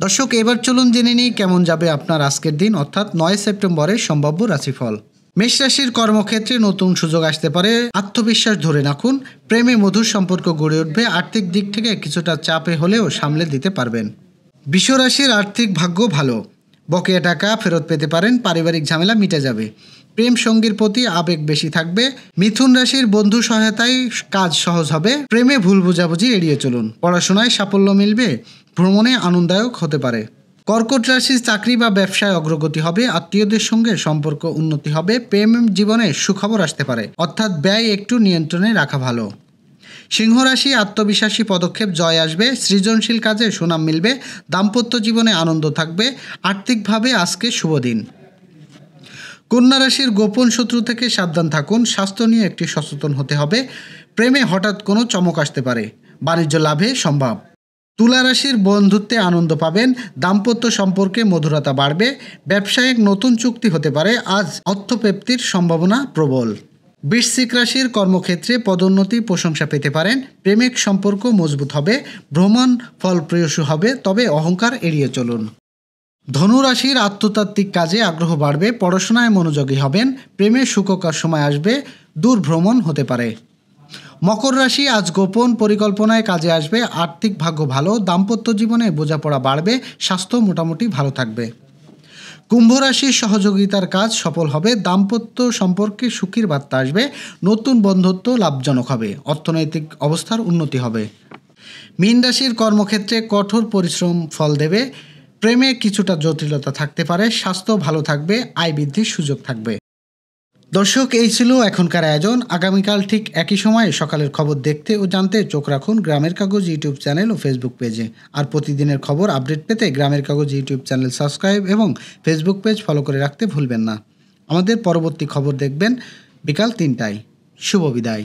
দর্শক, এবার চলুন জেনে নিই কেমন যাবে আপনার আজকের দিন অর্থাৎ 9 সেপ্টেম্বরের সম্ভাব্য রাশিফল। মেষ রাশির কর্মক্ষেত্রে নতুন সুযোগ আসতে পারে, আত্মবিশ্বাস ধরে রাখুন। প্রেমে মধুর সম্পর্ক গড়ে উঠবে, আর্থিক দিক থেকে কিছুটা চাপে হলেও সামলে দিতে পারবেন। বৃষ রাশির আর্থিক ভাগ্য ভালো, বকেয়া টাকা ফেরত পেতে পারেন, পারিবারিক ঝামেলা মিটে যাবে। প্রেম সঙ্গীর প্রতি আবেগ বেশি থাকবে। মিথুন রাশির বন্ধু সহায়তায় কাজ সহজ হবে, প্রেমে ভুল বোঝাবুঝি এড়িয়ে চলুন। পড়াশোনায় সাফল্য মিলবে, ভ্রমণে আনন্দদায়ক হতে পারে। কর্কট রাশির চাকরি বা ব্যবসায় অগ্রগতি হবে, আত্মীয়দের সঙ্গে সম্পর্ক উন্নতি হবে। প্রেম জীবনে সুখবর আসতে পারে, অর্থাৎ ব্যয় একটু নিয়ন্ত্রণে রাখা ভালো। সিংহ রাশি আত্মবিশ্বাসী পদক্ষেপ জয় আসবে, সৃজনশীল কাজে সুনাম মিলবে। দাম্পত্য জীবনে আনন্দ থাকবে, আর্থিকভাবে আজকে শুভ দিন। কন্যা রাশির গোপন শত্রু থেকে সাবধান থাকুন, স্বাস্থ্য নিয়ে একটি সচেতন হতে হবে। প্রেমে হঠাৎ কোনো চমক আসতে পারে, বাণিজ্য লাভে সম্ভব। তুলা রাশির বন্ধুত্বে আনন্দ পাবেন, দাম্পত্য সম্পর্কে মধুরতা বাড়বে। ব্যবসায়িক নতুন চুক্তি হতে পারে, আজ অর্থপ্রাপ্তির সম্ভাবনা প্রবল। বৃশ্চিক রাশির কর্মক্ষেত্রে পদোন্নতি প্রশংসা পেতে পারেন, প্রেমিক সম্পর্ক মজবুত হবে। ভ্রমণ ফলপ্রসূ হবে, তবে অহংকার এড়িয়ে চলুন। ধনু রাশির আত্মতাত্ত্বিক কাজে আগ্রহ বাড়বে, পড়াশোনায় মনোযোগী হবেন। প্রেমে সুখকর সময় আসবে, দূর ভ্রমণ হতে পারে। মকর রাশি আজ গোপন পরিকল্পনায় কাজে আসবে, আর্থিক ভাগ্য ভালো। দাম্পত্য জীবনে বোঝাপড়া বাড়বে, স্বাস্থ্য মোটামুটি ভালো থাকবে। কুম্ভ রাশির সহযোগিতার কাজ সফল হবে, দাম্পত্য সম্পর্কে সুখীর বার্তা আসবে। নতুন বন্ধুত্ব লাভজনক হবে, অর্থনৈতিক অবস্থার উন্নতি হবে। মীন রাশির কর্মক্ষেত্রে কঠোর পরিশ্রম ফল দেবে, প্রেমে কিছুটা জটিলতা থাকতে পারে। স্বাস্থ্য ভালো থাকবে, আয় বৃদ্ধির সুযোগ থাকবে। দর্শক, এই ছিল এখনকার আয়োজন। আগামীকাল ঠিক একই সময়ে সকালের খবর দেখতে ও জানতে চোখ রাখুন গ্রামের কাগজ ইউটিউব চ্যানেল ও ফেসবুক পেজে। আর প্রতিদিনের খবর আপডেট পেতে গ্রামের কাগজ ইউটিউব চ্যানেল সাবস্ক্রাইব এবং ফেসবুক পেজ ফলো করে রাখতে ভুলবেন না। আমাদের পরবর্তী খবর দেখবেন বিকাল 3টায়। শুভ বিদায়।